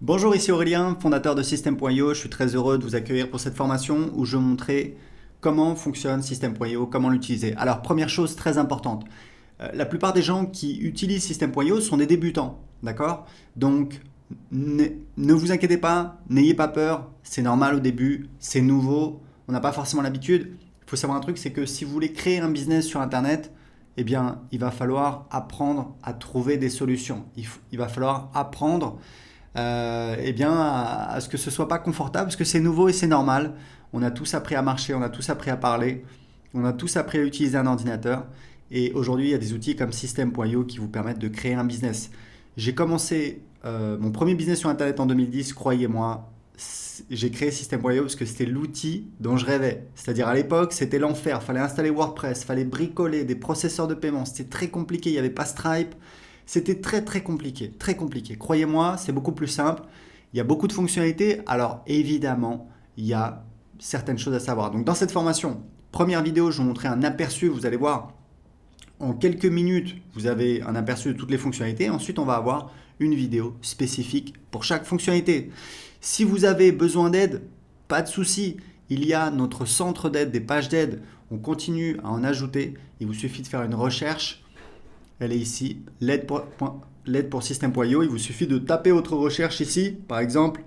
Bonjour, ici Aurélien, fondateur de System.io. Je suis très heureux de vous accueillir pour cette formation où je vais montrer comment fonctionne System.io, comment l'utiliser. Alors, première chose très importante, la plupart des gens qui utilisent System.io sont des débutants, d'accord? Donc, ne vous inquiétez pas, n'ayez pas peur, c'est normal au début, c'est nouveau, on n'a pas forcément l'habitude. Il faut savoir un truc, c'est que si vous voulez créer un business sur Internet, eh bien, il va falloir apprendre à trouver des solutions. Il va falloir apprendre eh bien, à ce que ce soit pas confortable, parce que c'est nouveau et c'est normal. On a tous appris à marcher, on a tous appris à parler, on a tous appris à utiliser un ordinateur. Et aujourd'hui, il y a des outils comme System.io qui vous permettent de créer un business. J'ai commencé mon premier business sur Internet en 2010, croyez-moi. J'ai créé System.io parce que c'était l'outil dont je rêvais. C'est-à-dire à l'époque, c'était l'enfer. Il fallait installer WordPress, il fallait bricoler des processeurs de paiement. C'était très compliqué, il n'y avait pas Stripe. C'était très très compliqué, très compliqué. Croyez-moi, c'est beaucoup plus simple. Il y a beaucoup de fonctionnalités. Alors évidemment, il y a certaines choses à savoir. Donc dans cette formation, première vidéo, je vais vous montrer un aperçu. Vous allez voir, en quelques minutes, vous avez un aperçu de toutes les fonctionnalités. Ensuite, on va avoir une vidéo spécifique pour chaque fonctionnalité. Si vous avez besoin d'aide, pas de souci. Il y a notre centre d'aide, des pages d'aide. On continue à en ajouter. Il vous suffit de faire une recherche. Elle est ici, l'aide pour System.io. Il vous suffit de taper votre recherche ici, par exemple,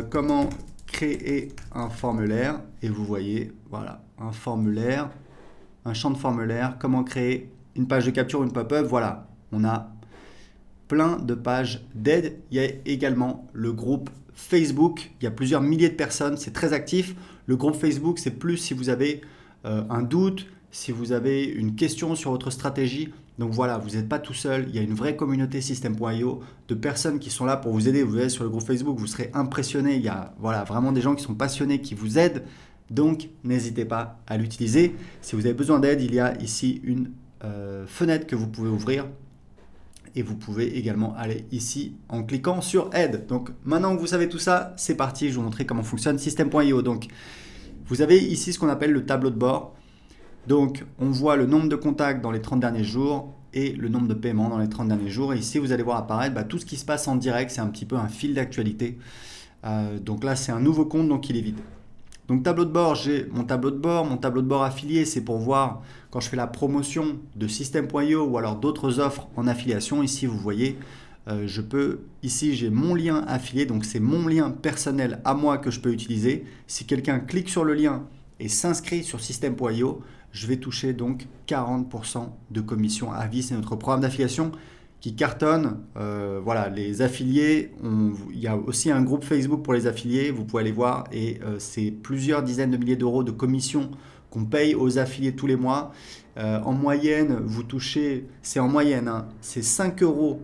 comment créer un formulaire. Et vous voyez, voilà, un formulaire, un champ de formulaire, comment créer une page de capture, une pop-up. Voilà, on a plein de pages d'aide. Il y a également le groupe Facebook. Il y a plusieurs milliers de personnes, c'est très actif. Le groupe Facebook, c'est plus si vous avez un doute, si vous avez une question sur votre stratégie. Donc voilà, vous n'êtes pas tout seul, il y a une vraie communauté System.io de personnes qui sont là pour vous aider. Vous allez sur le groupe Facebook, vous serez impressionné. Il y a voilà, vraiment des gens qui sont passionnés, qui vous aident. Donc n'hésitez pas à l'utiliser. Si vous avez besoin d'aide, il y a ici une fenêtre que vous pouvez ouvrir. Et vous pouvez également aller ici en cliquant sur aide. Donc maintenant que vous savez tout ça, c'est parti, je vais vous montrer comment fonctionne System.io. Donc vous avez ici ce qu'on appelle le tableau de bord. Donc, on voit le nombre de contacts dans les 30 derniers jours et le nombre de paiements dans les 30 derniers jours. Et ici, vous allez voir apparaître tout ce qui se passe en direct. C'est un petit peu un fil d'actualité. Donc là, c'est un nouveau compte, donc il est vide. Donc, tableau de bord, j'ai mon tableau de bord. Mon tableau de bord affilié, c'est pour voir quand je fais la promotion de System.io ou alors d'autres offres en affiliation. Ici, vous voyez, ici, j'ai mon lien affilié. Donc, c'est mon lien personnel à moi que je peux utiliser. Si quelqu'un clique sur le lien et s'inscrit sur System.io, je vais toucher donc 40% de commission à vie. C'est notre programme d'affiliation qui cartonne. Voilà, les affiliés, il y a aussi un groupe Facebook pour les affiliés, vous pouvez aller voir, et c'est plusieurs dizaines de milliers d'euros de commissions qu'on paye aux affiliés tous les mois. En moyenne, vous touchez, c'est en moyenne, hein, c'est 5 euros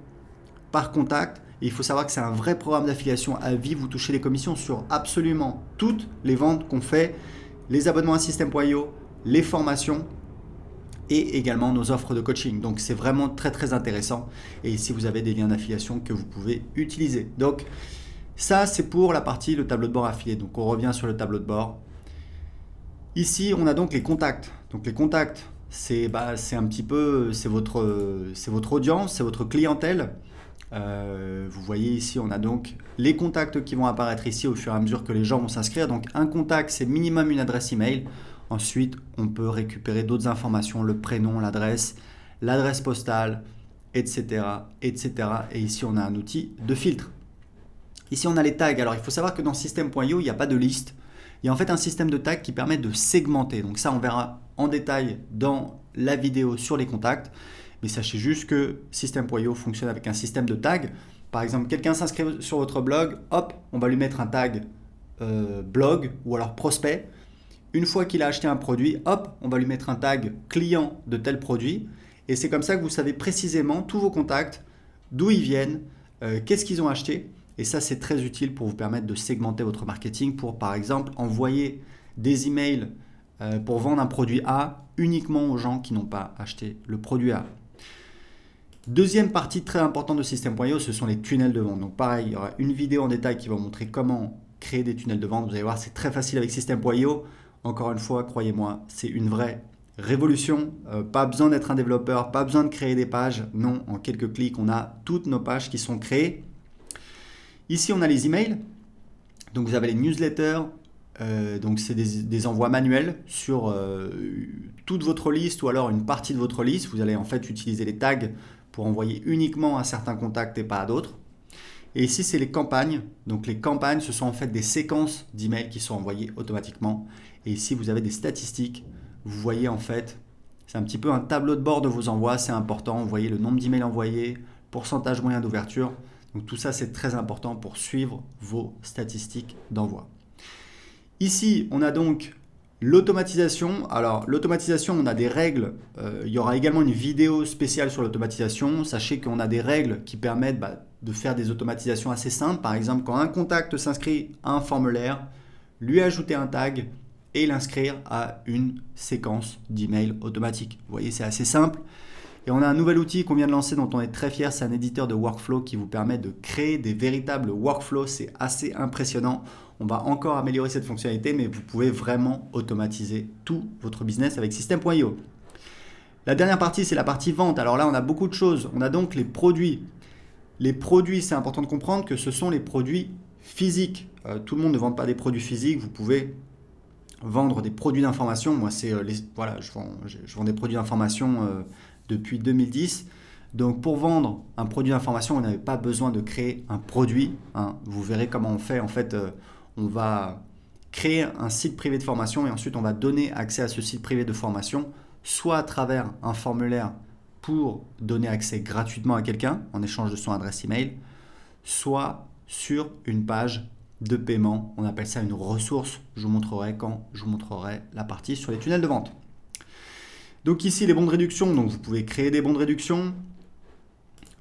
par contact. Et il faut savoir que c'est un vrai programme d'affiliation à vie. Vous touchez les commissions sur absolument toutes les ventes qu'on fait, les abonnements à System.io, les formations et également nos offres de coaching. Donc c'est vraiment très très intéressant. Et ici vous avez des liens d'affiliation que vous pouvez utiliser. Donc ça c'est pour la partie le tableau de bord affilié. Donc on revient sur le tableau de bord. Ici on a donc les contacts. Donc les contacts c'est un petit peu c'est votre audience, c'est votre clientèle. Vous voyez ici on a donc les contacts qui vont apparaître ici au fur et à mesure que les gens vont s'inscrire. Donc un contact c'est minimum une adresse email. Ensuite on peut récupérer d'autres informations, le prénom, l'adresse postale, etc., etc. Et ici on a un outil de filtre. Ici on a les tags. Alors il faut savoir que dans System.io il n'y a pas de liste. Il y a en fait un système de tags qui permet de segmenter. Donc ça on verra en détail dans la vidéo sur les contacts. Mais sachez juste que System.io fonctionne avec un système de tags. Par exemple, quelqu'un s'inscrit sur votre blog, hop, on va lui mettre un tag blog ou alors prospect. Une fois qu'il a acheté un produit, hop, on va lui mettre un tag client de tel produit. Et c'est comme ça que vous savez précisément tous vos contacts, d'où ils viennent, qu'est-ce qu'ils ont acheté. Et ça, c'est très utile pour vous permettre de segmenter votre marketing pour, par exemple, envoyer des emails pour vendre un produit A uniquement aux gens qui n'ont pas acheté le produit A. Deuxième partie très importante de System.io, ce sont les tunnels de vente. Donc pareil, il y aura une vidéo en détail qui va vous montrer comment créer des tunnels de vente. Vous allez voir, c'est très facile avec System.io. Encore une fois, croyez-moi, c'est une vraie révolution. Pas besoin d'être un développeur, pas besoin de créer des pages. Non, en quelques clics, on a toutes nos pages qui sont créées. Ici, on a les emails. Donc vous avez les newsletters. Donc c'est des envois manuels sur toute votre liste ou alors une partie de votre liste. Vous allez en fait utiliser les tags pour envoyer uniquement à certains contacts et pas à d'autres. Et ici, c'est les campagnes. Donc les campagnes, ce sont en fait des séquences d'emails qui sont envoyées automatiquement. Et ici, vous avez des statistiques. Vous voyez en fait, c'est un petit peu un tableau de bord de vos envois. C'est important. Vous voyez le nombre d'emails envoyés, pourcentage moyen d'ouverture. Donc tout ça, c'est très important pour suivre vos statistiques d'envoi. Ici, on a donc l'automatisation. Alors l'automatisation, on a des règles. Il y aura également une vidéo spéciale sur l'automatisation. Sachez qu'on a des règles qui permettent de faire des automatisations assez simples. Par exemple, quand un contact s'inscrit à un formulaire, lui ajouter un tag et l'inscrire à une séquence d'emails automatique. Vous voyez, c'est assez simple. Et on a un nouvel outil qu'on vient de lancer dont on est très fier. C'est un éditeur de workflow qui vous permet de créer des véritables workflows. C'est assez impressionnant. On va encore améliorer cette fonctionnalité, mais vous pouvez vraiment automatiser tout votre business avec System.io. La dernière partie, c'est la partie vente. Alors là, on a beaucoup de choses. On a donc les produits. Les produits, c'est important de comprendre que ce sont les produits physiques. Tout le monde ne vend pas des produits physiques. Vous pouvez vendre des produits d'information. Moi, je vends des produits d'information depuis 2010. Donc, pour vendre un produit d'information, vous n'avez pas besoin de créer un produit. Vous verrez comment on fait. En fait, on va créer un site privé de formation et ensuite, on va donner accès à ce site privé de formation, soit à travers un formulaire pour donner accès gratuitement à quelqu'un en échange de son adresse email, soit sur une page de paiement. On appelle ça une ressource. Je vous montrerai quand je vous montrerai la partie sur les tunnels de vente. Donc ici, les bons de réduction. Donc vous pouvez créer des bons de réduction.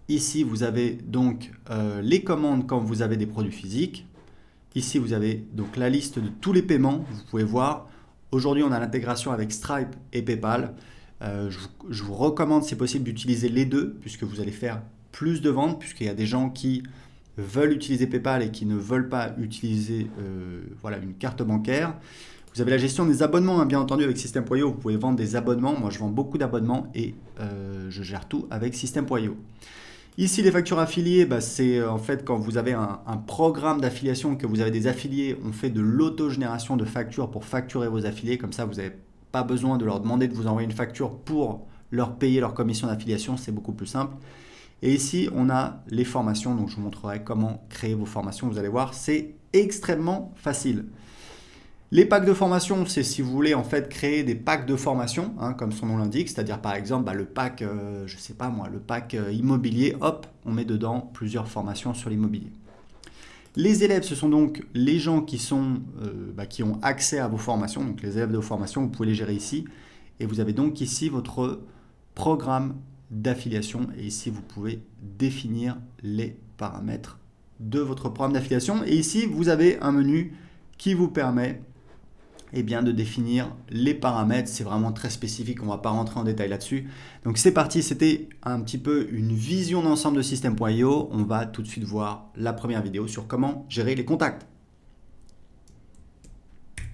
Ici, vous avez donc les commandes quand vous avez des produits physiques. Ici, vous avez donc la liste de tous les paiements. Vous pouvez voir. Aujourd'hui, on a l'intégration avec Stripe et PayPal. Je vous recommande, si possible, d'utiliser les deux puisque vous allez faire plus de ventes, puisqu'il y a des gens qui veulent utiliser PayPal et qui ne veulent pas utiliser une carte bancaire. Vous avez la gestion des abonnements, bien entendu, avec System.io. Vous pouvez vendre des abonnements. Moi, je vends beaucoup d'abonnements et je gère tout avec System.io. Ici, les factures affiliées, c'est en fait quand vous avez un programme d'affiliation, que vous avez des affiliés, on fait de l'autogénération de factures pour facturer vos affiliés. Comme ça, vous n'avez pas besoin de leur demander de vous envoyer une facture pour leur payer leur commission d'affiliation. C'est beaucoup plus simple. Et ici, on a les formations. Donc, je vous montrerai comment créer vos formations. Vous allez voir, c'est extrêmement facile. Les packs de formation, c'est si vous voulez en fait créer des packs de formation, comme son nom l'indique, c'est-à-dire par exemple le pack, le pack immobilier, hop, on met dedans plusieurs formations sur l'immobilier. Les élèves, ce sont donc les gens qui ont accès à vos formations, donc les élèves de vos formations, vous pouvez les gérer ici. Et vous avez donc ici votre programme d'affiliation et ici vous pouvez définir les paramètres de votre programme d'affiliation. Et ici, vous avez un menu qui vous permet de définir les paramètres. C'est vraiment très spécifique, on ne va pas rentrer en détail là-dessus. Donc c'est parti, c'était un petit peu une vision d'ensemble de System.io. On va tout de suite voir la première vidéo sur comment gérer les contacts.